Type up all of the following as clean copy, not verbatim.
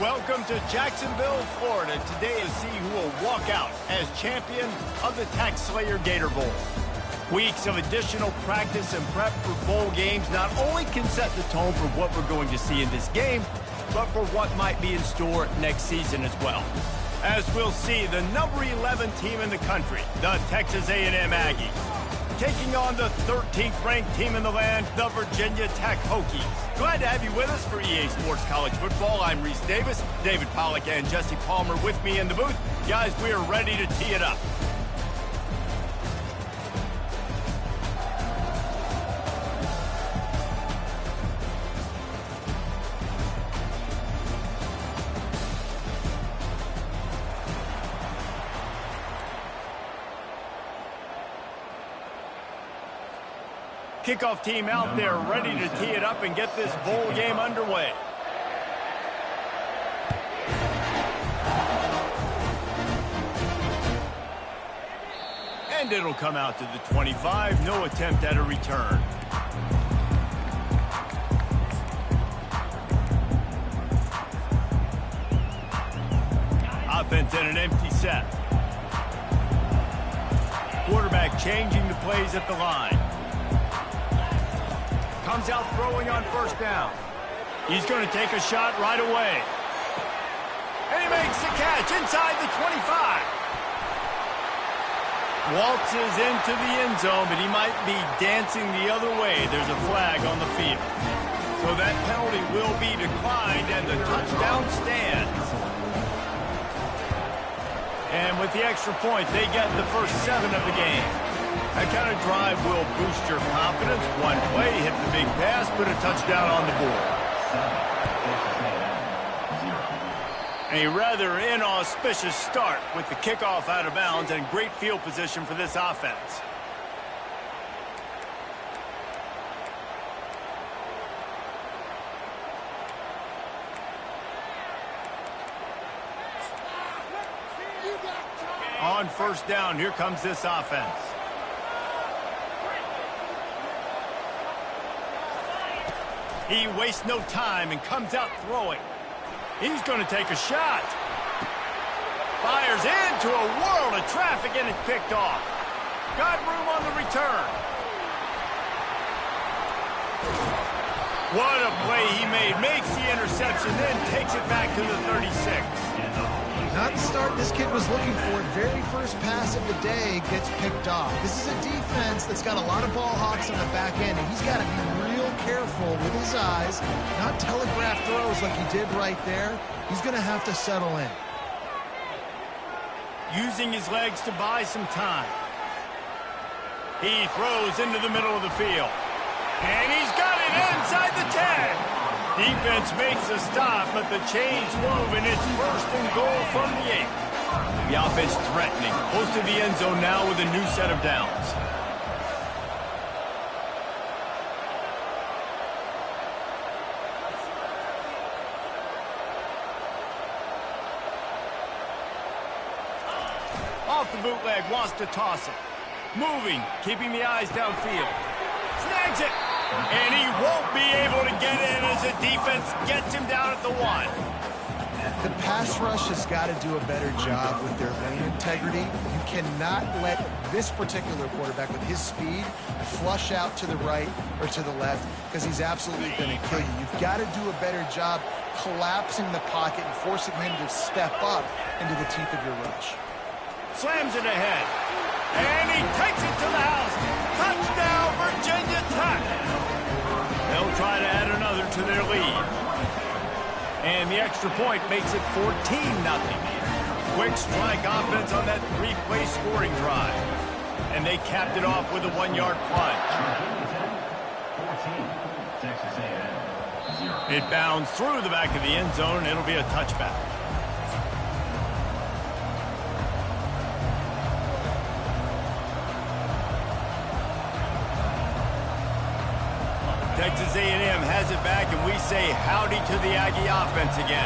Welcome to Jacksonville, Florida. Today to see who will walk out as champion of the Tax Slayer Gator Bowl. Weeks of additional practice and prep for bowl games not only can set the tone for what we're going to see in this game, but for what might be in store next season as well. As we'll see, the number 11 team in the country, the Texas A&M Aggies, taking on the 13th ranked team in the land, the Virginia Tech Hokies. Glad to have you with us for EA Sports College Football. I'm Reese Davis, David Pollack and Jesse Palmer with me in the booth. Guys, we are ready to tee it up. Kickoff team out there ready to tee it up and get this bowl game underway. And it'll come out to the 25. No attempt at a return. Offense in an empty set. Quarterback changing the plays at the line. Comes out throwing on first down. He's going to take a shot right away. And he makes the catch inside the 25. Waltzes into the end zone, but he might be dancing the other way. There's a flag on the field. So that penalty will be declined, and the touchdown stands. And with the extra point, they get the first 7 of the game. That kind of drive will boost your confidence. One play, hit the big pass, put a touchdown on the board. A rather inauspicious start with the kickoff out of bounds and great field position for this offense. On first down, here comes this offense. He wastes no time and comes out throwing. He's going to take a shot. Fires into a world of traffic and it's picked off. Got room on the return. What a play he made. Makes the interception, then takes it back to the 36. Not the start this kid was looking for. Very first pass of the day gets picked off. This is a defense that's got a lot of ball hawks on the back end, and he's got to be real careful with his eyes, not telegraph throws like he did right there. He's going to have to settle in. Using his legs to buy some time. He throws into the middle of the field. And he's got it inside the 10. Defense makes a stop, but the chains move, and it's first and goal from the 8. The offense threatening. Close to the end zone now with a new set of downs. Off the bootleg, wants to toss it. Moving, keeping the eyes downfield. Snags it. And he won't be able to get in as the defense gets him down at the 1. The pass rush has got to do a better job with their lane integrity. You cannot let this particular quarterback with his speed flush out to the right or to the left because he's absolutely going to kill you. You've got to do a better job collapsing the pocket and forcing him to step up into the teeth of your rush. Slams it ahead. And he takes it to the house. Touchdown, Virginia Tech. They'll try to add another to their lead. And the extra point makes it 14-0. Quick strike offense on that 3-play scoring drive. And they capped it off with a 1-yard plunge. It bounds through the back of the end zone, and it'll be a touchback. Texas A&M has it back, and we say howdy to the Aggie offense again.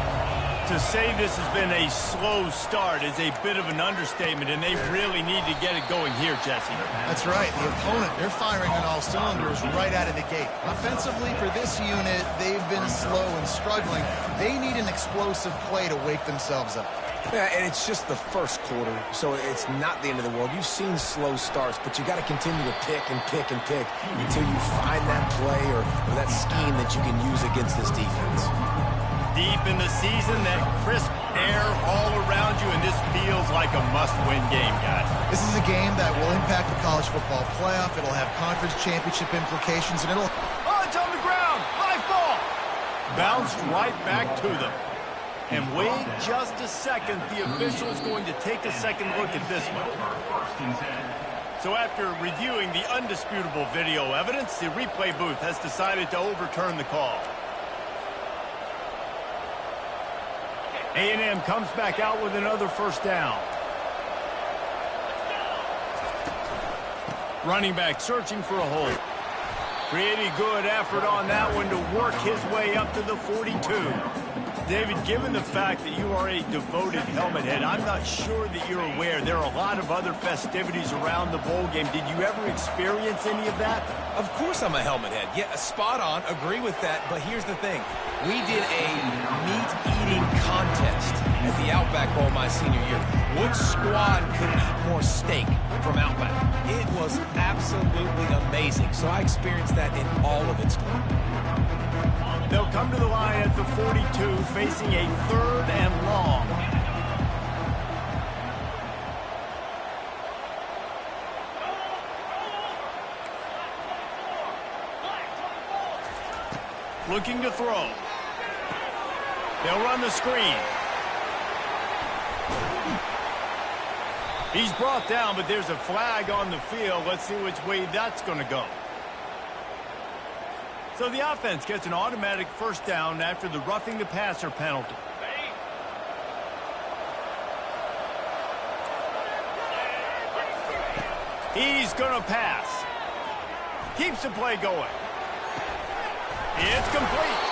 To say this has been a slow start is a bit of an understatement, and they really need to get it going here, Jesse. That's right. The opponent, they're firing on all cylinders right out of the gate. Offensively, for this unit, they've been slow and struggling. They need an explosive play to wake themselves up. Yeah, and it's just the first quarter, so it's not the end of the world. You've seen slow starts, but you got to continue to pick and pick and pick until you find that play or that scheme that you can use against this defense. Deep in the season, that crisp air all around you, and this feels like a must-win game, guys. This is a game that will impact the college football playoff. It'll have conference championship implications, and it'll... Oh, it's on the ground! Live ball! Bounced right back to them. And wait just a second, the official's going to take a second look at this one. So after reviewing the undisputable video evidence, the replay booth has decided to overturn the call. A&M comes back out with another first down. Running back searching for a hole. Pretty good effort on that one to work his way up to the 42. David, given the fact that you are a devoted helmet head, I'm not sure that you're aware there are a lot of other festivities around the bowl game. Did you ever experience any of that? Of course I'm a helmet head. Yeah, spot on. Agree with that. But here's the thing. We did a meat-eating contest at the Outback Bowl my senior year. Which squad could eat more steak from Outback? It was absolutely amazing. So I experienced that in all of its glory. They'll come to the line at the 42, facing a 3rd and long. Looking to throw. They'll run the screen. He's brought down, but there's a flag on the field. Let's see which way that's going to go. So the offense gets an automatic first down after the roughing the passer penalty. He's going to pass. Keeps the play going. It's complete.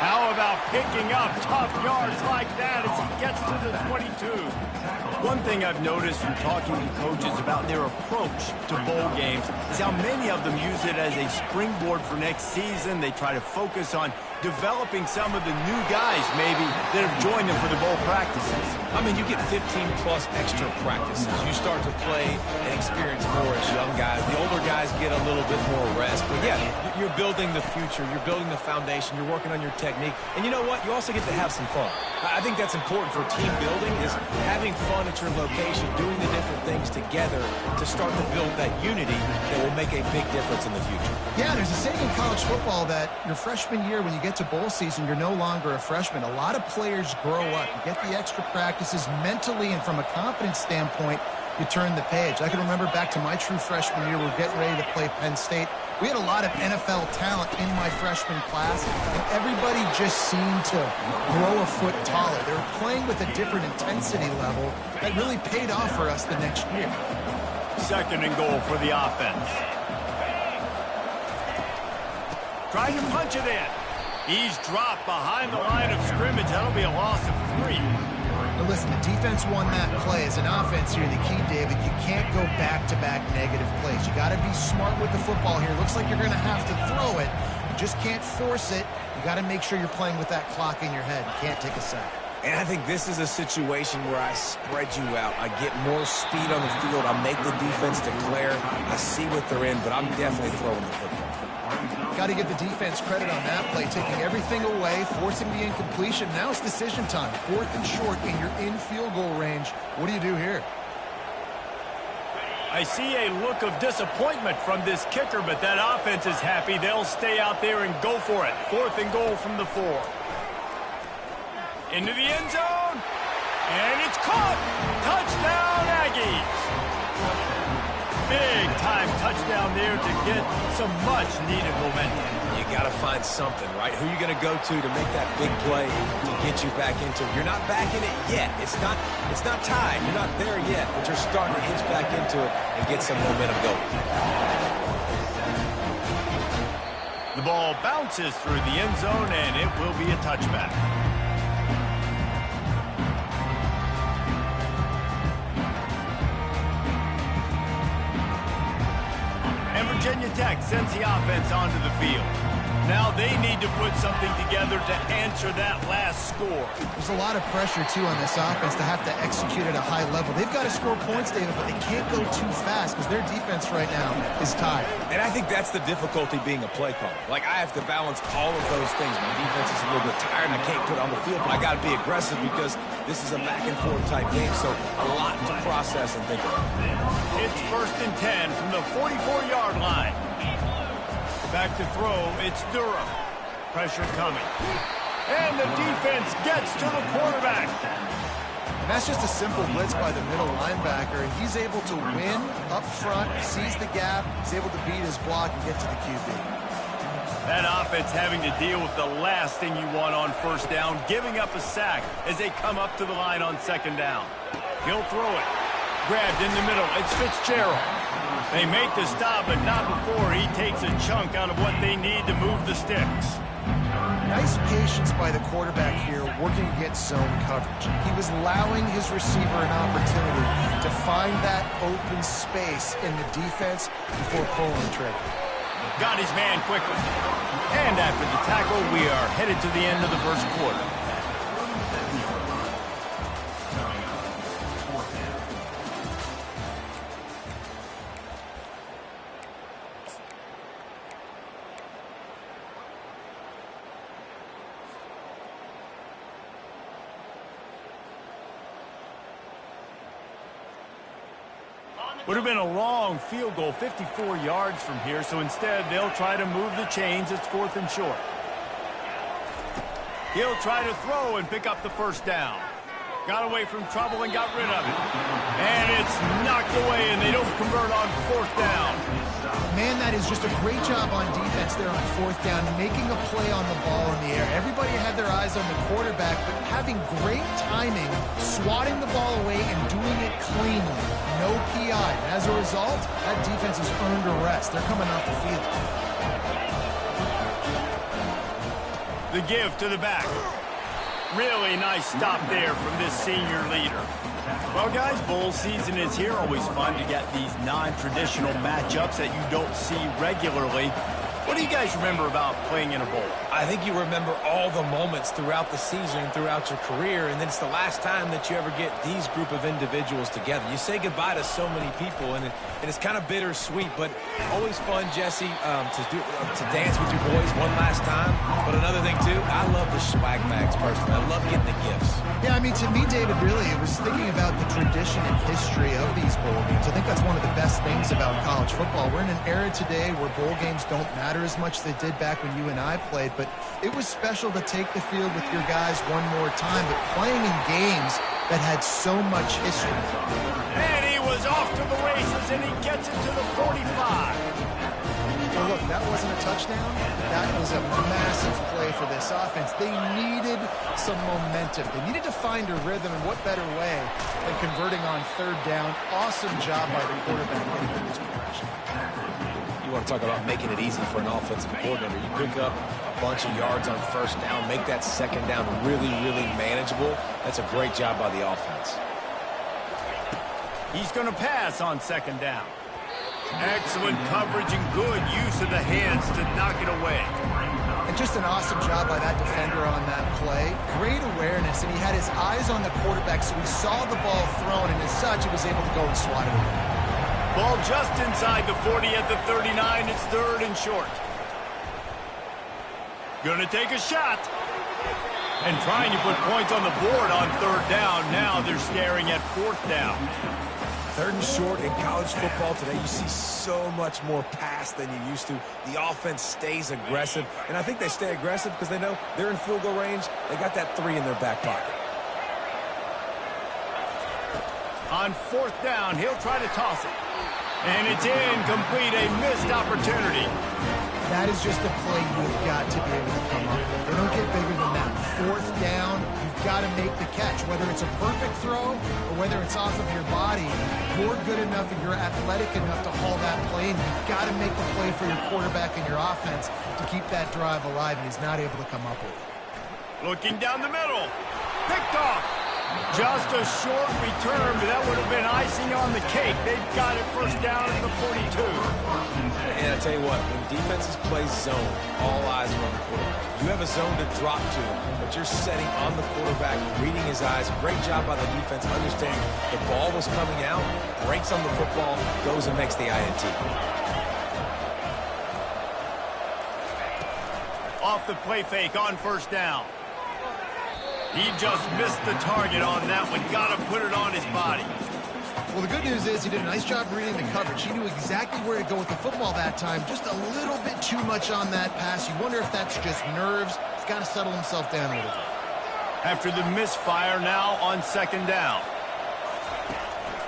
How about picking up tough yards like that as he gets to the 22? One thing I've noticed from talking to coaches about their approach to bowl games is how many of them use it as a springboard for next season. They try to focus on developing some of the new guys, maybe, that have joined them for the bowl practices. I mean, you get 15-plus extra practices. You start to play and experience more as young guys. The older guys get a little bit more rest. But, yeah, you're building the future. You're building the foundation. You're working on your technique. And you know what? You also get to have some fun. I think that's important for team building, is having fun at your location, doing the different things together to start to build that unity that will make a big difference in the future. Yeah, there's a saying in college football that your freshman year, when you get to bowl season, you're no longer a freshman. A lot of players grow up. You get the extra practices mentally, and from a confidence standpoint, you turn the page. I can remember back to my true freshman year, we were getting ready to play Penn State. We had a lot of NFL talent in my freshman class, and everybody just seemed to grow a foot taller. They were playing with a different intensity level that really paid off for us the next year. 2nd and goal for the offense. Trying to punch it in. He's dropped behind the line of scrimmage. That'll be a loss of 3. Now listen, the defense won that play. As an offense here, the key, David, you can't go back-to-back negative plays. You got to be smart with the football here. Looks like you're going to have to throw it. You just can't force it. You got to make sure you're playing with that clock in your head. You can't take a sack. And I think this is a situation where I spread you out. I get more speed on the field. I make the defense declare. I see what they're in, but I'm definitely throwing the football. Got to give the defense credit on that play, taking everything away, forcing the incompletion. Now it's decision time. 4th and short, and you're in field goal range. What do you do here? I see a look of disappointment from this kicker, but that offense is happy. They'll stay out there and go for it. 4th and goal from the 4. Into the end zone, and it's caught. Touchdown, Aggies. Big-time touchdown there to get some much-needed momentum. You got to find something, right? Who are you going to go to make that big play to get you back into it? You're not back in it yet. It's not tied. You're not there yet, but you're starting to inch back into it and get some momentum going. The ball bounces through the end zone, and it will be a touchback. sends the offense onto the field. Now they need to put something together to answer that last score. There's a lot of pressure, too, on this offense to have to execute at a high level. They've got to score points, David, but they can't go too fast because their defense right now is tired. And I think that's the difficulty being a play caller. Like, I have to balance all of those things. My defense is a little bit tired, and I can't put it on the field, but I got to be aggressive because this is a back-and-forth type game, so a lot to process and think about. It's 1st and 10 from the 44-yard line. Back to throw, it's Durham. Pressure coming. And the defense gets to the quarterback. And that's just a simple blitz by the middle linebacker, and he's able to win up front, sees the gap, he's able to beat his block and get to the QB. That offense having to deal with the last thing you want on 1st down, giving up a sack as they come up to the line on 2nd down. He'll throw it. Grabbed in the middle. It's Fitzgerald. They make the stop, but not before he takes a chunk out of what they need to move the sticks. Nice patience by the quarterback here, working against zone coverage. He was allowing his receiver an opportunity to find that open space in the defense before pulling the trigger. Got his man quickly. And after the tackle, we are headed to the end of the 1st quarter. Would have been a long field goal, 54 yards from here, so instead they'll try to move the chains. It's 4th and short. He'll try to throw and pick up the 1st down. Got away from trouble and got rid of it. And it's knocked away, and they don't convert on 4th down. Man, that is just a great job on defense there on 4th down, making a play on the ball in the air. Everybody had their eyes on the quarterback, but having great timing, swatting the ball away and doing it cleanly. No PI. And as a result, that defense has earned a rest. They're coming off the field. The give to the back. Really nice stop there from this senior leader. Well, guys, bowl season is here. Always fun to get these non-traditional matchups that you don't see regularly. What do you guys remember about playing in a bowl? I think you remember all the moments throughout the season, throughout your career, and then it's the last time that you ever get these group of individuals together. You say goodbye to so many people, and it's kind of bittersweet, but always fun, Jesse, to dance with your boys one last time. But another thing, too, I love the swag bags personally. I love getting the gifts. Yeah, I mean, to me, David, really, it was thinking about the tradition and history of these bowl games. I think that's one of the best things about college football. We're in an era today where bowl games don't matter as much as they did back when you and I played, but it was special to take the field with your guys one more time, but playing in games that had so much history. And he was off to the races, and he gets it to the 45. Well, look, that wasn't a touchdown. That was a massive play for this offense. They needed some momentum. They needed to find a rhythm, and what better way than converting on 3rd down. Awesome job by the quarterback getting in this progression. You want to talk about making it easy for an offensive coordinator. You pick up a bunch of yards on 1st down, make that 2nd down really, really manageable. That's a great job by the offense. He's going to pass on 2nd down. Excellent coverage and good use of the hands to knock it away. And just an awesome job by that defender on that play. Great awareness, and he had his eyes on the quarterback, so he saw the ball thrown, and as such, he was able to go and swat it away. Ball just inside the 40 at the 39. It's 3rd and short. Gonna take a shot. And trying to put points on the board on 3rd down. Now they're staring at 4th down. 3rd and short in college football today, you see so much more pass than you used to. The offense stays aggressive, and I think they stay aggressive because they know they're in field goal range. They got that 3 in their back pocket. On 4th down, he'll try to toss it. And it's incomplete, a missed opportunity. That is just a play you've got to be able to come up with. They don't get bigger than that. 4th down, you've got to make the catch. Whether it's a perfect throw or whether it's off of your body, you're good enough and you're athletic enough to haul that play, and you've got to make the play for your quarterback and your offense to keep that drive alive, and he's not able to come up with it. Looking down the middle. Picked off. Just a short return, but that would have been icing on the cake. They've got it first down at the 42. And I tell you what, when defenses play zone, all eyes are on the quarterback. You have a zone to drop to, but you're setting on the quarterback, reading his eyes. Great job by the defense, understanding the ball was coming out, breaks on the football, goes and makes the INT. Off the play fake on first down. He just missed the target on that one. Got to put it on his body. Well, the good news is he did a nice job reading the coverage. He knew exactly where to go with the football that time. Just a little bit too much on that pass. You wonder if that's just nerves. He's got to settle himself down a little bit. After the misfire, now on second down.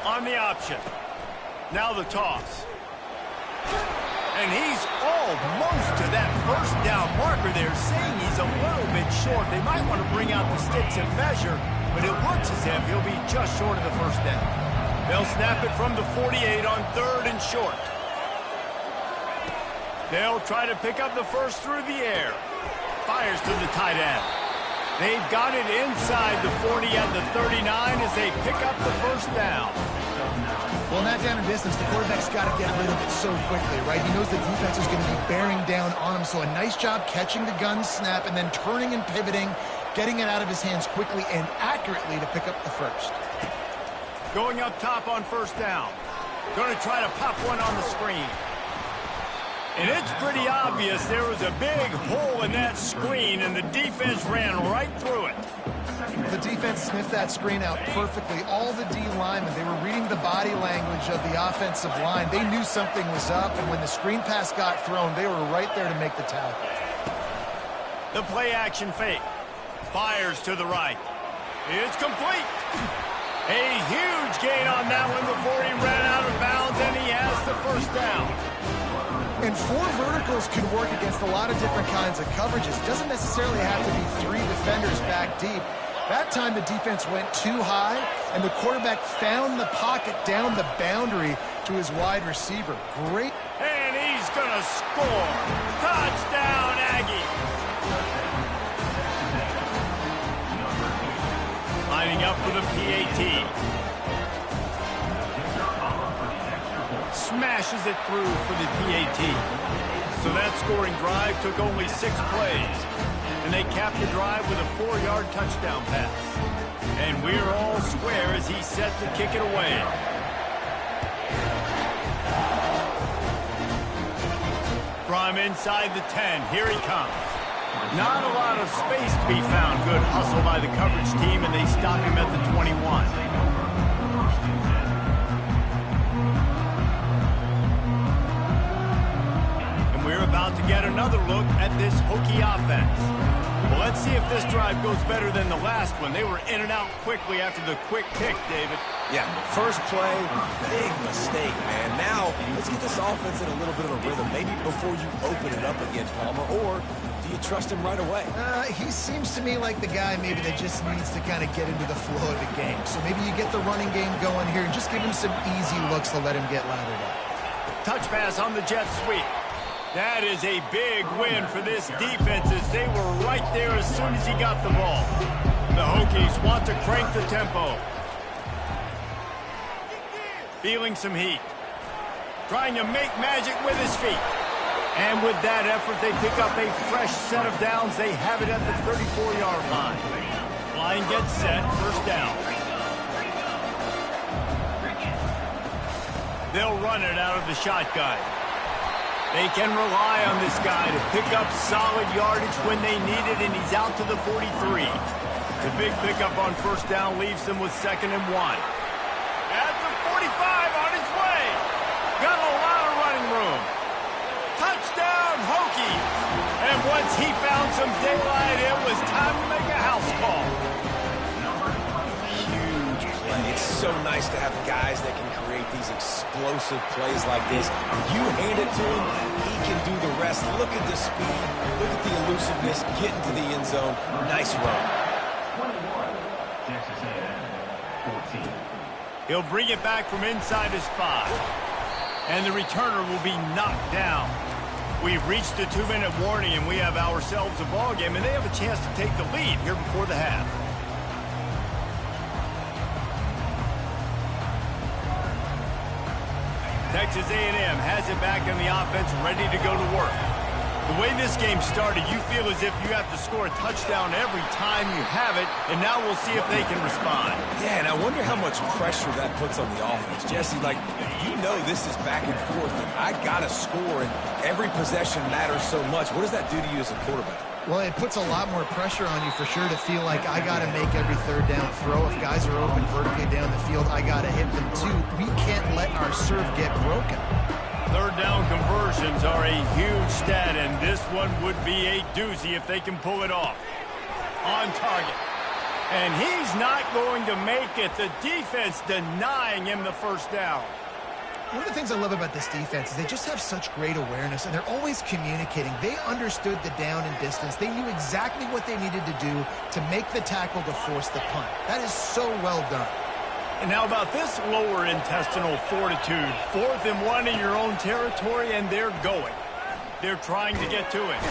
On the option. Now the toss. And he's almost to that first down marker there, saying he's a little bit short. They might want to bring out the sticks and measure, but it looks as if he'll be just short of the first down. They'll snap it from the 48 on third and short. They'll try to pick up the first through the air. Fires to the tight end. They've got it inside the 40 at the 39 as they pick up the first down. Well, in that down and distance, the quarterback's got to get rid of it so quickly, right? He knows the defense is going to be bearing down on him, so a nice job catching the gun snap and then turning and pivoting, getting it out of his hands quickly and accurately to pick up the first. Going up top on first down. Going to try to pop one on the screen. And it's pretty obvious there was a big hole in that screen, and the defense ran right through it. The defense sniffed that screen out perfectly. All the D linemen, they were reading the body language of the offensive line. They knew something was up, and when the screen pass got thrown, they were right there to make the tackle. The play action fake. Fires to the right. It's complete. A huge gain on that one before he ran out of bounds, and he has the first down. And four verticals can work against a lot of different kinds of coverages. It doesn't necessarily have to be three defenders back deep. That time the defense went too high, and the quarterback found the pocket down the boundary to his wide receiver. Great. And he's going to score. Touchdown, Aggie. Lining up for the PAT. Smashes it through for the PAT. So that scoring drive took only 6 plays. And they capped the drive with a 4-yard touchdown pass. And we're all square as he set to kick it away. From inside the 10, here he comes. Not a lot of space to be found. Good hustle by the coverage team, and they stop him at the 21. We're about to get another look at this Hokie offense. Well, let's see if this drive goes better than the last one. They were in and out quickly after the quick pick, David. Yeah, first play, big mistake, man. Now, let's get this offense in a little bit of a rhythm. Maybe before you open it up against Palmer, or do you trust him right away? He seems to me like the guy maybe that just needs to kind of get into the flow of the game. So maybe you get the running game going here and just give him some easy looks to let him get lathered up. Touch pass on the jet sweep. That is a big win for this defense as they were right there as soon as he got the ball. The Hokies want to crank the tempo. Feeling some heat. Trying to make magic with his feet. And with that effort, they pick up a fresh set of downs. They have it at the 34-yard line. Line gets set, first down. They'll run it out of the shotgun. They can rely on this guy to pick up solid yardage when they need it, and he's out to the 43. The big pickup on first down leaves them with 2nd and 1. At the 45 on his way. Got a lot of running room. Touchdown, Hokies. And once he found some daylight, it was time to make a house call. Huge play. It's so nice to have guys that can create these explosive plays like this. You hand it to him, he can do the rest. Look at the speed, look at the elusiveness, get into the end zone. Nice run. He'll bring it back from inside his 5. And the returner will be knocked down. We've reached the 2-minute warning, and we have ourselves a ball game, and they have a chance to take the lead here before the half. Texas A&M has it back in the offense, ready to go to work. The way this game started, you feel as if you have to score a touchdown every time you have it, and now we'll see if they can respond. Yeah, and I wonder how much pressure that puts on the offense. Jesse, like, you know this is back and forth, and I got to score, and every possession matters so much. What does that do to you as a quarterback? Well, it puts a lot more pressure on you for sure to feel like I got to make every third down throw. If guys are open vertically down the field, I got to hit them too. We can't let our serve get broken. Third down conversions are a huge stat, and this one would be a doozy if they can pull it off. On target. And he's not going to make it. The defense denying him the first down. One of the things I love about this defense is they just have such great awareness, and they're always communicating. They understood the down and distance. They knew exactly what they needed to do to make the tackle to force the punt. That is so well done. And how about this lower intestinal fortitude? 4th and 1 in your own territory, and they're going. They're trying to get to it.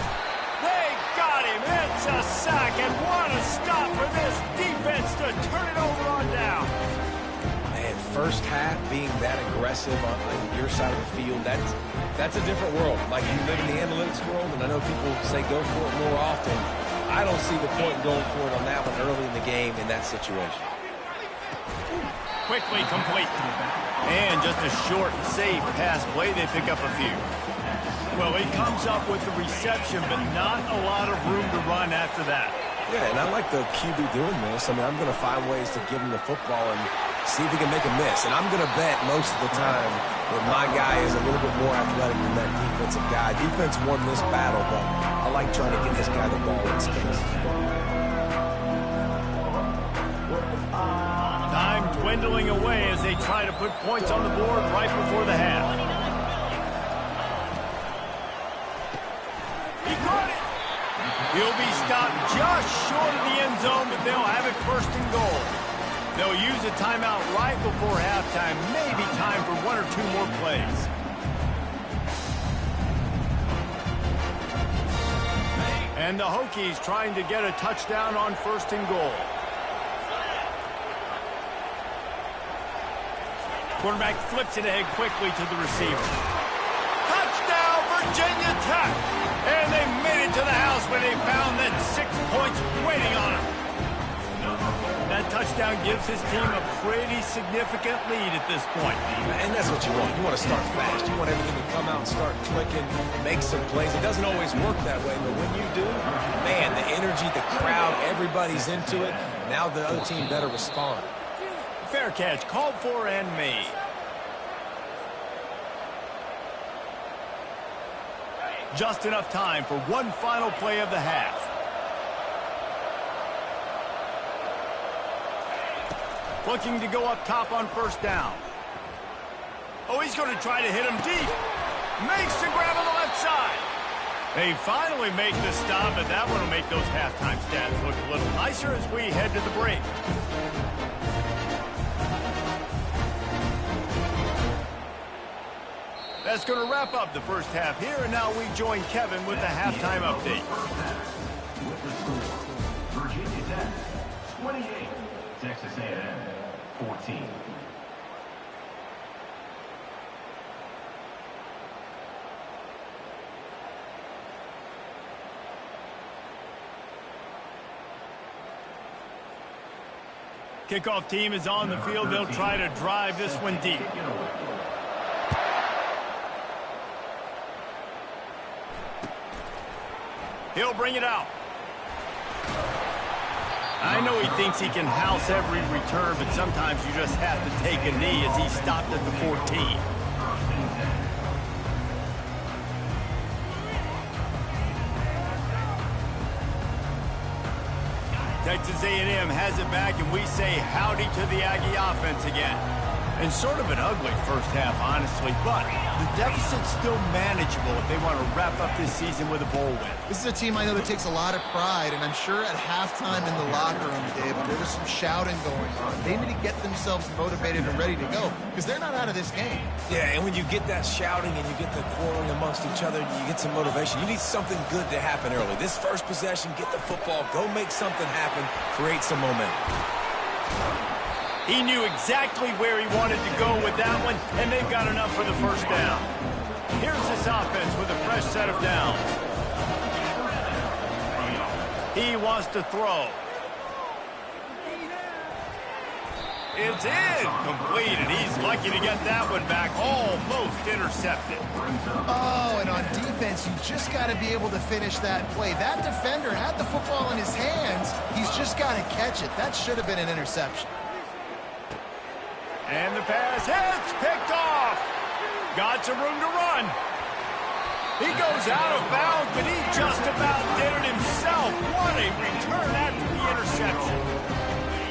They got him. It's a sack, and what a stop for this defense to turn it over on down. Man, first half being that aggressive on your side of the field, that's a different world. Like, you live in the analytics world, and I know people say go for it more often. I don't see the point in going for it on that one early in the game in that situation. Quickly complete. And just a short, safe pass play. They pick up a few. Well, he comes up with the reception, but not a lot of room to run after that. Yeah, and I like the QB doing this. I mean, I'm going to find ways to give him the football and see if he can make a miss. And I'm going to bet most of the time that my guy is a little bit more athletic than that defensive guy. Defense won this battle, but I like trying to get this guy the ball in space. Time dwindling away as they try to put points on the board right before the half. He caught it. He'll be stopped just short of the end zone, but they'll have it 1st and goal. They'll use a timeout right before halftime. Maybe time for 1 or 2 more plays. And the Hokies trying to get a touchdown on 1st and goal. Quarterback flips it ahead quickly to the receiver. Touchdown, Virginia Tech! And they made it to the house when they found that 6 points waiting on them. That touchdown gives his team a pretty significant lead at this point. And that's what you want. You want to start fast. You want everything to come out and start clicking, make some plays. It doesn't always work that way, but when you do, man, the energy, the crowd, everybody's into it. Now the other team better respond. Fair catch, called for and made. Just enough time for one final play of the half. Looking to go up top on 1st down. Oh, he's going to try to hit him deep. Makes the grab on the left side. They finally make the stop, but that one will make those halftime stats look a little nicer as we head to the break. That's going to wrap up the first half here, and now we join Kevin with the halftime update. With the score, Virginia Tech 28, Texas A&M 14. Kickoff team is on the field. They'll try to drive this one deep. He'll bring it out. I know he thinks he can house every return, but sometimes you just have to take a knee as he stopped at the 14. Texas A&M has it back, and we say howdy to the Aggie offense again. And sort of an ugly first half, honestly, but the deficit's still manageable if they want to wrap up this season with a bowl win. This is a team I know that takes a lot of pride, and I'm sure at halftime in the locker room, David, there was some shouting going on. They need to get themselves motivated and ready to go, because they're not out of this game. Yeah, and when you get that shouting and you get the quarreling amongst each other, you get some motivation. You need something good to happen early. This first possession, get the football, go make something happen, create some momentum. He knew exactly where he wanted to go with that one, and they've got enough for the first down. Here's this offense with a fresh set of downs. He wants to throw. It's in. Complete, and he's lucky to get that one back. Almost intercepted. Oh, and on defense, you just got to be able to finish that play. That defender had the football in his hands. He's just got to catch it. That should have been an interception. And the pass hits, picked off. Got some room to run. He goes out of bounds, but he just about did it himself. What a return after the interception.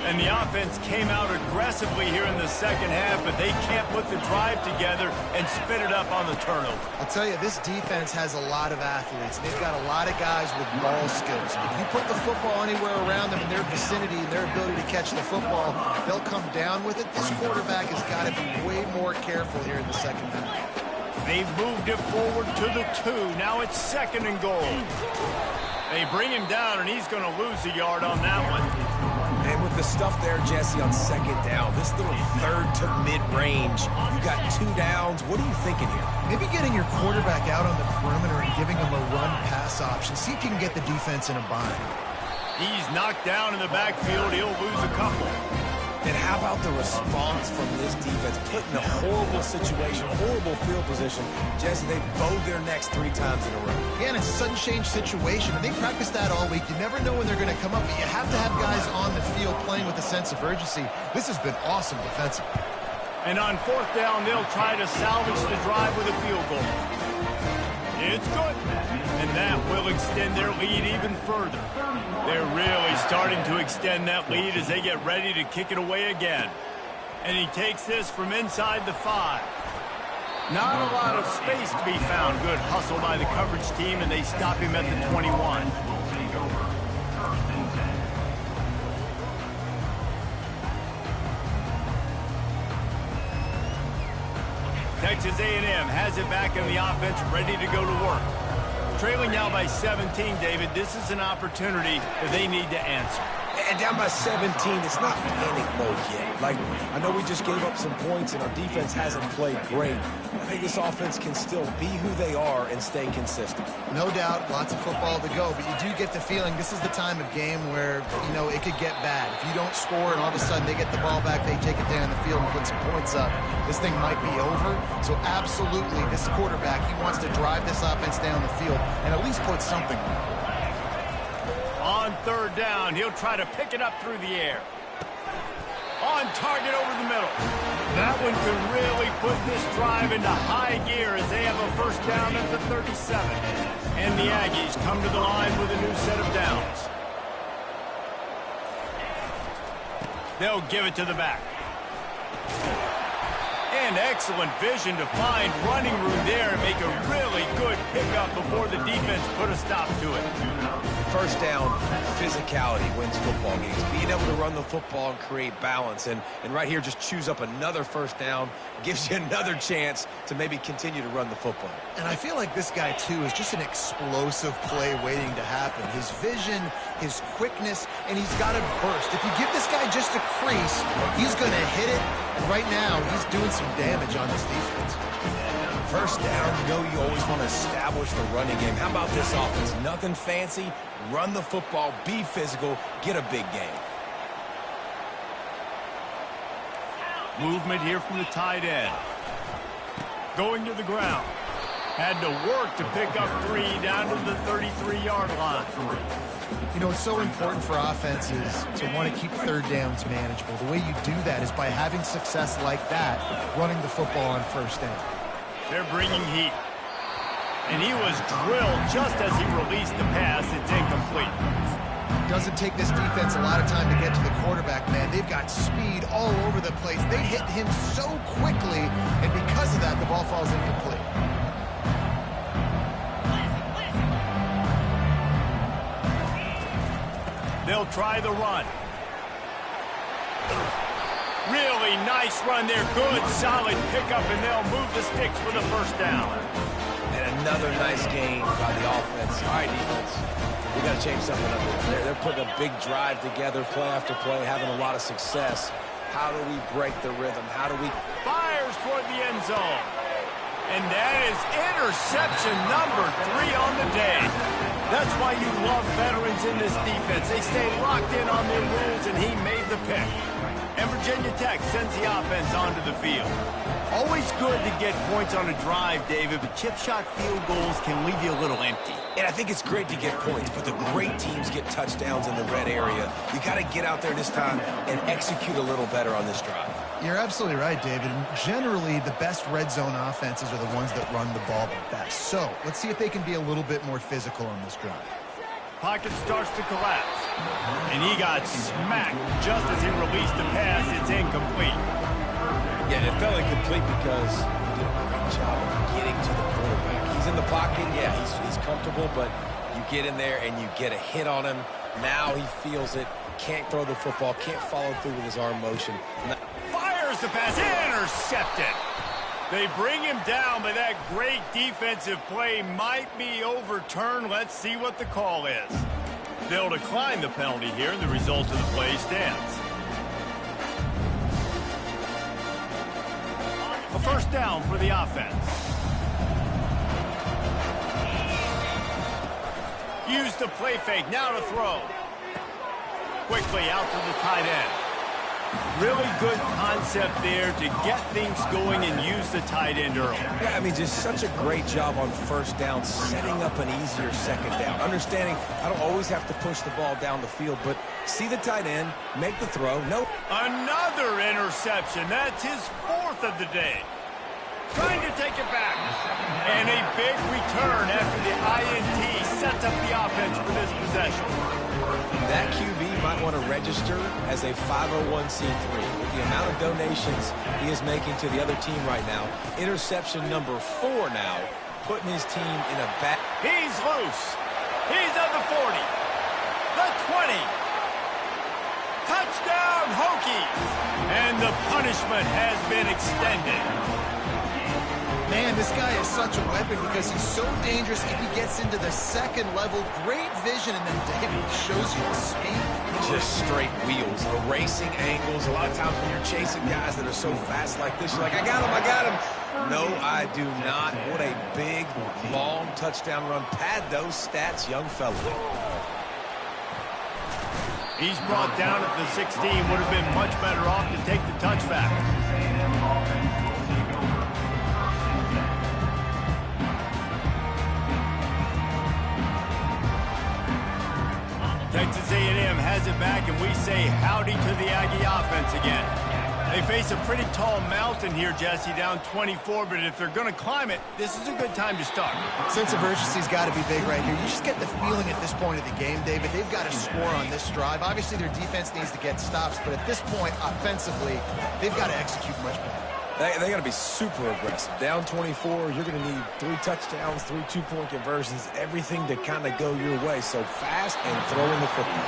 And the offense came out aggressively here in the second half, but they can't put the drive together and spit it up on the turnover. I'll tell you, this defense has a lot of athletes. They've got a lot of guys with ball skills. If you put the football anywhere around them in their vicinity and their ability to catch the football, they'll come down with it. This quarterback has got to be way more careful here in the second half. They've moved it forward to the 2. Now it's 2nd and goal. They bring him down, and he's going to lose a yard on that one. And with the stuff there, Jesse, on 2nd down, this little 3rd to mid-range, you got 2 downs. What are you thinking here? Maybe getting your quarterback out on the perimeter and giving him a run-pass option. See if you can get the defense in a bind. He's knocked down in the backfield. He'll lose a couple. And how about the response from this defense? Put in a horrible situation, horrible field position. Jesse, they bowed their necks 3 times in a row. Yeah, and it's a sudden change situation, and they practice that all week. You never know when they're going to come up, but you have to have guys on the field playing with a sense of urgency. This has been awesome defensively. And on 4th down, they'll try to salvage the drive with a field goal. It's good. And that will extend their lead even further. They're really starting to extend that lead as they get ready to kick it away again. And he takes this from inside the 5. Not a lot of space to be found. Good hustle by the coverage team, and they stop him at the 21. Texas A&M has it back in the offense, ready to go to work. Trailing now by 17, David. This is an opportunity that they need to answer. And down by 17, it's not panic mode yet. Like, I know we just gave up some points and our defense hasn't played great. I think this offense can still be who they are and stay consistent. No doubt, lots of football to go, but you do get the feeling this is the time of game where, you know, it could get bad. If you don't score and all of a sudden they get the ball back, they take it down the field and put some points up, this thing might be over. So absolutely, this quarterback, he wants to drive this offense down the field and at least put something on it. On 3rd down, he'll try to pick it up through the air. On target over the middle. That one could really put this drive into high gear as they have a first down at the 37. And the Aggies come to the line with a new set of downs. They'll give it to the back. And excellent vision to find running room there and make a really good pickup before the defense put a stop to it. First down, physicality wins football games. Being able to run the football and create balance. And right here, just choose up another first down. Gives you another chance to maybe continue to run the football. And I feel like this guy, too, is just an explosive play waiting to happen. His vision, his quickness, and he's got a burst. If you give this guy just a crease, he's going to hit it. And right now, he's doing some damage on this defense. First down, you know you always want to establish the running game. How about this offense? Nothing fancy. Run the football, be physical, get a big game. Movement here from the tight end. Going to the ground. Had to work to pick up 3 down to the 33-yard line. You know, it's so important for offenses to want to keep 3rd downs manageable. The way you do that is by having success like that, running the football on 1st down. They're bringing heat. And he was drilled just as he released the pass. It's incomplete. Doesn't take this defense a lot of time to get to the quarterback, man. They've got speed all over the place. They hit him so quickly, and because of that, the ball falls incomplete. They'll try the run. Really nice run there. Good, solid pickup, and they'll move the sticks for the first down. And another nice gain by the offense. All right, defense. We got to change something up here. They're putting a big drive together, play after play, having a lot of success. How do we break the rhythm? How do we... Fires toward the end zone. And that is interception number 3 on the day. That's why you love veterans in this defense. They stay locked in on their rules, and he made the pick. And Virginia Tech sends the offense onto the field. Always good to get points on a drive, David, but chip shot field goals can leave you a little empty. And I think it's great to get points, but the great teams get touchdowns in the red area. You got to get out there this time and execute a little better on this drive. You're absolutely right, David. And generally, the best red zone offenses are the ones that run the ball the best. So let's see if they can be a little bit more physical on this drive. Pocket starts to collapse. And he got smacked just as he released the pass. It's incomplete. Yeah, it felt incomplete because he did a great job of getting to the quarterback. He's in the pocket. Yeah, he's comfortable, but you get in there and you get a hit on him. Now he feels it. Can't throw the football. Can't follow through with his arm motion. Fires the pass. Intercepted. They bring him down, but that great defensive play might be overturned. Let's see what the call is. They'll decline the penalty here, and the result of the play stands. A first down for the offense. Use the play fake. Now to throw. Quickly out to the tight end. Really good concept there to get things going and use the tight end early. Yeah, I mean, just such a great job on first down, setting up an easier second down. Understanding I don't always have to push the ball down the field, but see the tight end, make the throw. Nope. Another interception. That's his 4th of the day. Trying to take it back. And a big return after the INT sets up the offense for this possession. That QB might want to register as a 501c3. With the amount of donations he is making to the other team right now, interception number 4 now, putting his team in a bad... He's loose. He's at the 40. The 20. Touchdown, Hokies. And the punishment has been extended. Man, this guy is such a weapon because he's so dangerous if he gets into the second level. Great vision, and then David shows you the speed. Just straight wheels, erasing angles. A lot of times when you're chasing guys that are so fast like this, you're like, I got him. No, I do not. What a big, long touchdown run. Pad those stats, young fella. He's brought down at the 16. Would have been much better off to take the touchback. Texas A&M has it back, and we say howdy to the Aggie offense again. They face a pretty tall mountain here, Jesse, down 24, but if they're going to climb it, this is a good time to start. Sense of urgency's got to be big right here. You just get the feeling at this point of the game, David, they've got to score on this drive. Obviously, their defense needs to get stops, but at this point, offensively, they've got to execute much better. They got to be super aggressive. Down 24, you're going to need 3 touchdowns, 3 2-point conversions, everything to kind of go your way. So fast and throwing the football.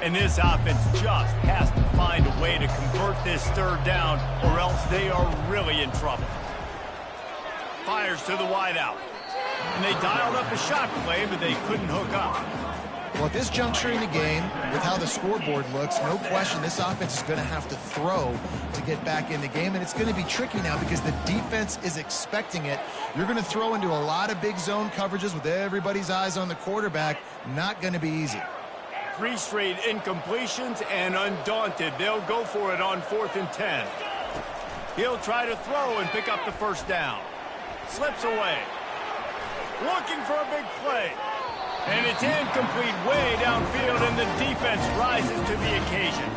And this offense just has to find a way to convert this 3rd down, or else they are really in trouble. Fires to the wideout. And they dialed up a shot play, but they couldn't hook up. Well, at this juncture in the game, with how the scoreboard looks, no question this offense is going to have to throw to get back in the game, and it's going to be tricky now because the defense is expecting it. You're going to throw into a lot of big zone coverages with everybody's eyes on the quarterback. Not going to be easy. 3 straight incompletions, and undaunted, they'll go for it on 4th and 10. He'll try to throw and pick up the first down. Slips away. Looking for a big play. And it's incomplete way downfield, and the defense rises to the occasion.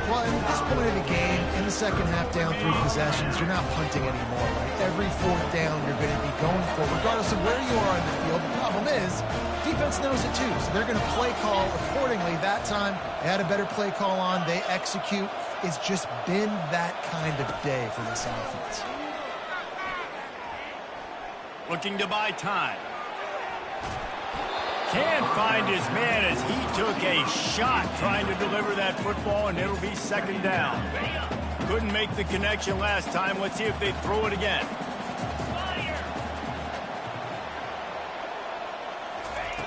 Well, at this point of the game, in the second half, down 3 possessions, you're not punting anymore, right? Every 4th down you're going to be going for, regardless of where you are in the field. The problem is, defense knows it too, so they're going to play call accordingly. That time, they had a better play call on. They execute. It's just been that kind of day for this offense. Looking to buy time. Can't find his man as he took a shot trying to deliver that football, and it'll be 2nd down. Couldn't make the connection last time. Let's see if they throw it again.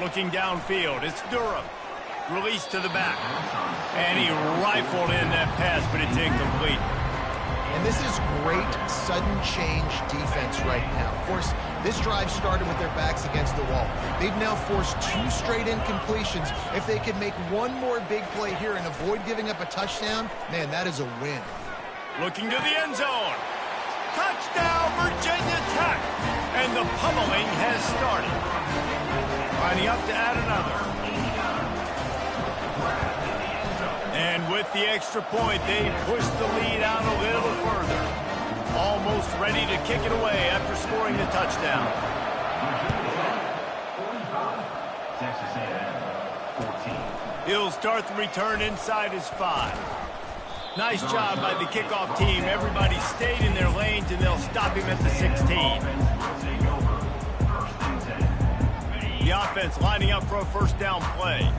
Looking downfield, it's Durham. Release to the back. And he rifled in that pass, but it's incomplete. And this is great sudden change defense right now. Of course, this drive started with their backs against the wall. They've now forced 2 straight incompletions. If they can make one more big play here and avoid giving up a touchdown, man, that is a win. Looking to the end zone. Touchdown, Virginia Tech. And the pummeling has started. Lining up to add another. And with the extra point, they push the lead out a little further. Almost ready to kick it away after scoring the touchdown. Texas A&M, 14. He'll start the return inside his 5. Nice job by the kickoff team. Everybody stayed in their lanes, and they'll stop him at the 16. The offense lining up for a first down play.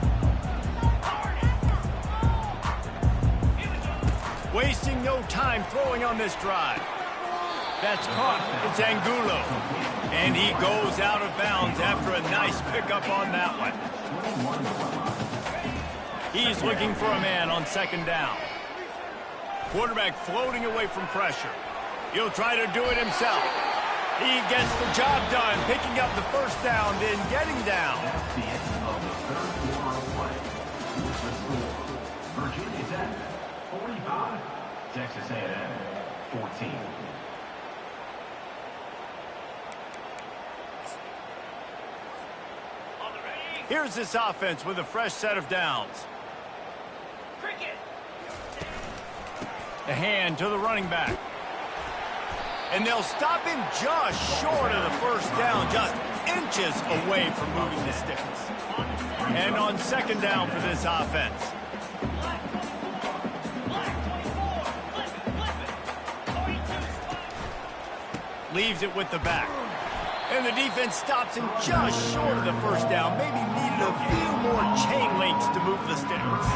Wasting no time throwing on this drive. That's caught. It's Angulo. And he goes out of bounds after a nice pickup on that one. He's looking for a man on second down. Quarterback floating away from pressure. He'll try to do it himself. He gets the job done, picking up the first down, then getting down. That's the end of the third quarter of play. With the score, Virginia Tech, 45. Texas A&M, 14. Here's this offense with a fresh set of downs. The hand to the running back. And they'll stop him just short of the first down, just inches away from moving the sticks. And on second down for this offense. Leaves it with the back. And the defense stops him just short of the first down. Maybe needed a few more chain links to move the sticks.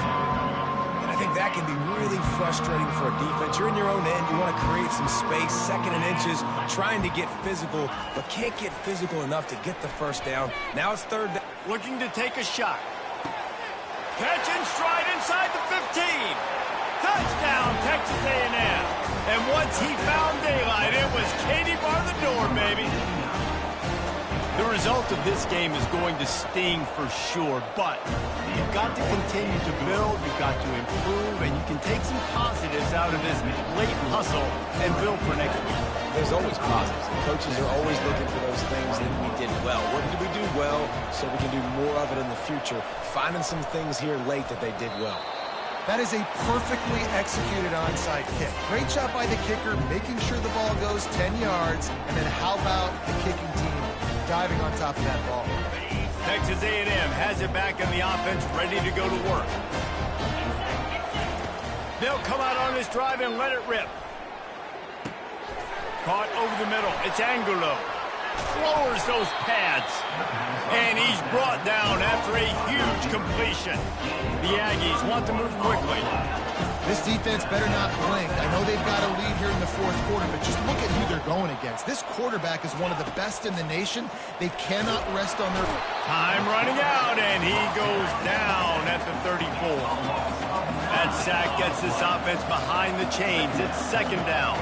And I think that can be really frustrating for a defense. You're in your own end. You want to create some space, second and inches, trying to get physical, but can't get physical enough to get the first down. Now it's third down. Looking to take a shot. Catch and stride inside the 15. Touchdown, Texas A&M. And once he found daylight, it was Katie bar the door, baby. The result of this game is going to sting for sure, but you've got to continue to build, you've got to improve, and you can take some positives out of this late hustle and build for next week. There's always positives. Coaches are always looking for those things that we did well. What did we do well so we can do more of it in the future? Finding some things here late that they did well. That is a perfectly executed onside kick. Great job by the kicker, making sure the ball goes 10 yards. And then how about the kicking team diving on top of that ball? Texas A&M has it back in the offense, ready to go to work. They'll come out on this drive and let it rip. Caught over the middle. It's Angulo. Lowers those pads. And he's brought down after a huge completion. The Aggies want to move quickly. This defense better not blink. I know they've got a lead here in the fourth quarter, but just look at who they're going against. This quarterback is one of the best in the nation. They cannot rest on their... Time running out, and he goes down at the 34. That sack gets this offense behind the chains. It's second down.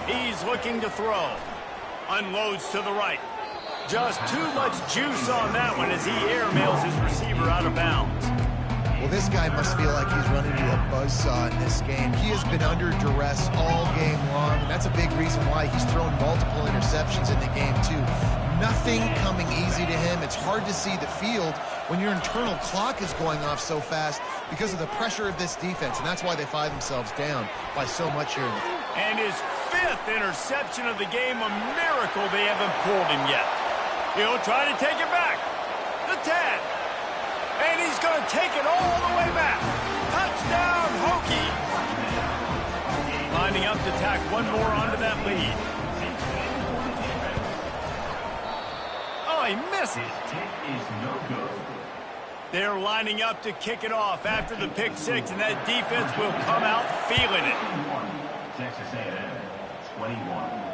He's looking to throw. Unloads to the right. Just too much juice on that one as he airmails his receiver out of bounds. Well, this guy must feel like he's running into a buzzsaw in this game. He has been under duress all game long, and that's a big reason why he's thrown multiple interceptions in the game, too. Nothing coming easy to him. It's hard to see the field when your internal clock is going off so fast because of the pressure of this defense, and that's why they find themselves down by so much here. And his 5th interception of the game, a miracle they haven't pulled him yet. He'll try to take it back. The 10. And he's going to take it all the way back. Touchdown, Hokie. Lining up to tack one more onto that lead. Oh, he missed it. Is no good. They're lining up to kick it off after the pick 6, and that defense will come out feeling it. Texas A&M, 21.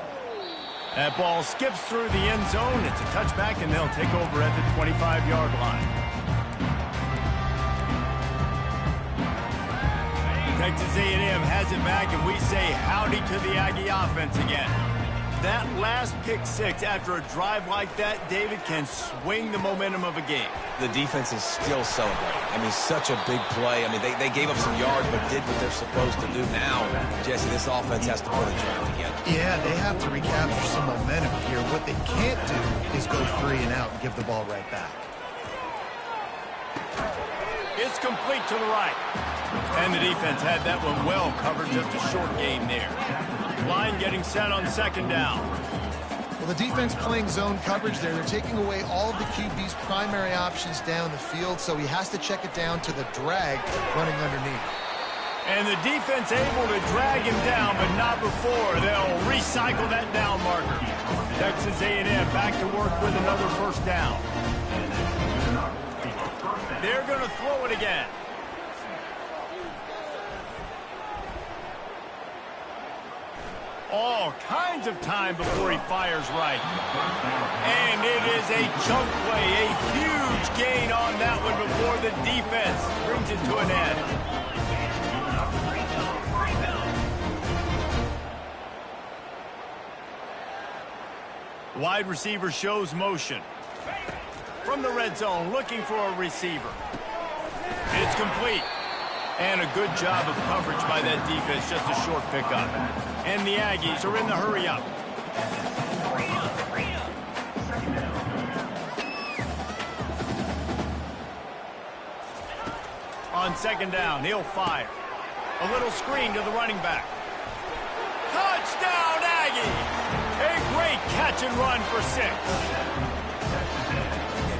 That ball skips through the end zone. It's a touchback, and they'll take over at the 25-yard line. Texas A&M has it back, and we say howdy to the Aggie offense again. That last pick six after a drive like that, David, can swing the momentum of a game. The defense is still celebrating. I mean, such a big play. I mean, they gave up some yards but did what they're supposed to do. Now, Jesse, this offense has to put a drive together. Yeah, they have to recapture some momentum here. What they can't do is go 3 and out and give the ball right back. It's complete to the right. And the defense had that one well covered, just a short gain there. Line getting set on second down. Well, the defense playing zone coverage there. They're taking away all of the QB's primary options down the field, so he has to check it down to the drag running underneath. And the defense able to drag him down, but not before. They'll recycle that down marker. Texas A&M back to work with another first down. They're going to throw it again. All kinds of time before he fires right. And it is a chunk play, a huge gain on that one before the defense brings it to an end. Wide receiver shows motion. From the red zone, looking for a receiver. It's complete. And a good job of coverage by that defense, just a short pickup. And the Aggies are in the hurry-up. On second down, he'll fire. A little screen to the running back. Touchdown, Aggie! A great catch and run for 6.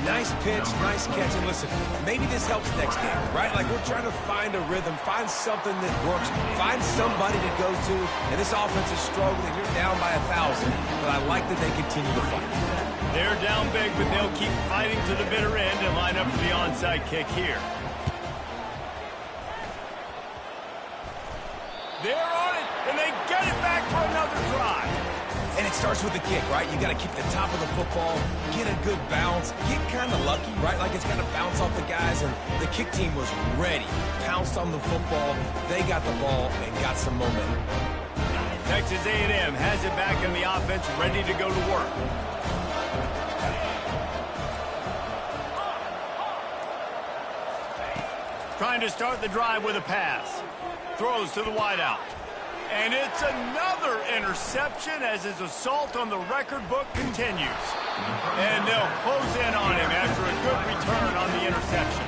Nice pitch, nice catch, and listen, maybe this helps next game, right? Like, we're trying to find a rhythm, find something that works, find somebody to go to, and this offense is struggling, and you're down by 1,000, but I like that they continue to fight. They're down big, but they'll keep fighting to the bitter end and line up for the onside kick here. They're on it, and they get it back for another drive. And it starts with the kick, right? You got to keep the top of the football, get a good bounce, get kind of lucky, right? Like it's got to bounce off the guys, and the kick team was ready. Pounced on the football, they got the ball, and got some momentum. Texas A&M has it back in the offense, ready to go to work. Trying to start the drive with a pass. Throws to the wideout. And it's another interception as his assault on the record book continues. And they'll close in on him after a good return on the interception.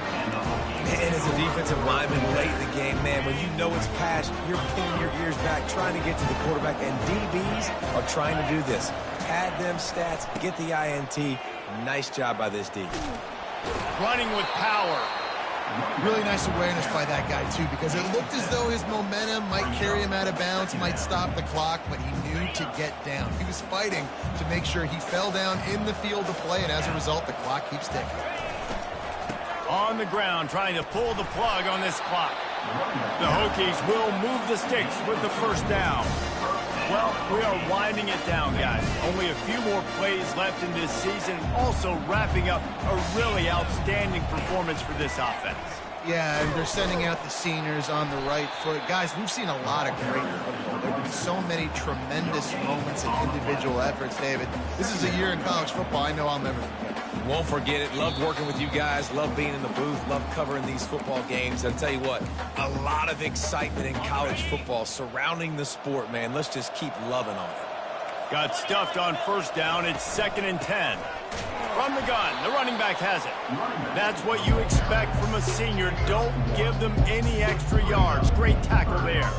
Man, as a defensive lineman late in the game, man, when you know it's passed, you're pinning your ears back, trying to get to the quarterback, and DBs are trying to do this. Pad them stats, get the INT. Nice job by this D. Running with power. Really nice awareness by that guy, too, because it looked as though his momentum might carry him out of bounds, might stop the clock, but he knew to get down. He was fighting to make sure he fell down in the field to play, and as a result, the clock keeps ticking. On the ground, trying to pull the plug on this clock. The Hokies will move the sticks with the first down. Well, we are winding it down, guys. Only a few more plays left in this season. Also wrapping up a really outstanding performance for this offense. Yeah, and they're sending out the seniors on the right foot. Guys, we've seen a lot of great football. There have been so many tremendous moments and individual efforts, David. This is a year in college football I know I'll never forget. Won't forget it. Loved working with you guys. Loved being in the booth. Loved covering these football games. I'll tell you what, a lot of excitement in college football surrounding the sport, man. Let's just keep loving on it. Got stuffed on first down. It's 2nd and 10. From the gun, the running back has it. That's what you expect from a senior. Don't give them any extra yards. Great tackle there.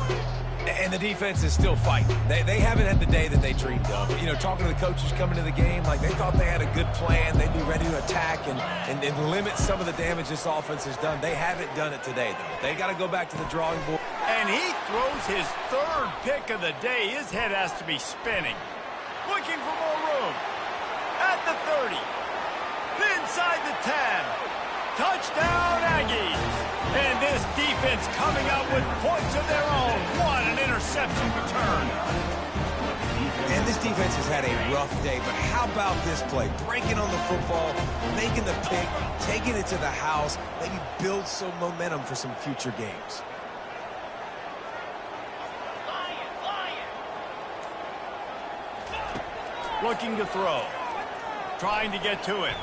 And the defense is still fighting. They haven't had the day that they dreamed of. You know, talking to the coaches coming to the game, like they thought they had a good plan. They'd be ready to attack and limit some of the damage this offense has done. They haven't done it today, though. They got to go back to the drawing board. And he throws his 3rd pick of the day. His head has to be spinning. Looking for more room. At the 30. Inside the 10. Touchdown, Aggies. And this defense coming up with points of their own. What an interception return. And this defense has had a rough day, but how about this play? Breaking on the football, making the pick, taking it to the house, maybe build some momentum for some future games. Looking to throw. Trying to get to it.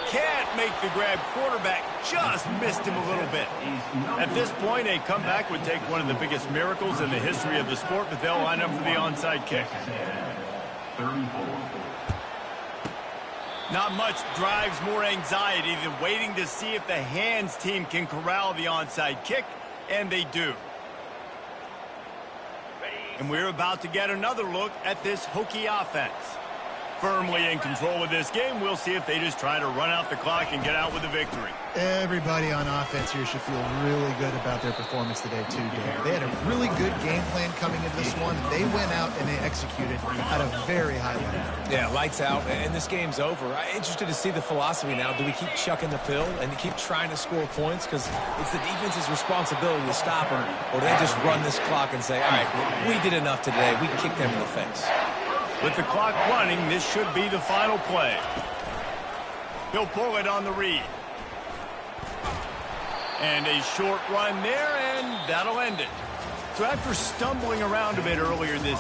Can't make the grab. Quarterback just missed him a little bit. At this point, a comeback would take one of the biggest miracles in the history of the sport, but they'll line up for the onside kick. Not much drives more anxiety than waiting to see if the hands team can corral the onside kick, and they do. And we're about to get another look at this Hokie offense. Firmly in control of this game. We'll see if they just try to run out the clock and get out with a victory. Everybody on offense here should feel really good about their performance today, too, Dave. They had a really good game plan coming into this one. They went out and they executed at a very high level. Yeah, lights out, and this game's over. I'm interested to see the philosophy now. Do we keep chucking the pill and keep trying to score points? Because it's the defense's responsibility to stop them. Or do they just run this clock and say, all right, we did enough today. We kicked them in the face. With the clock running, this should be the final play. He'll pull it on the read. And a short run there, and that'll end it. So after stumbling around a bit earlier this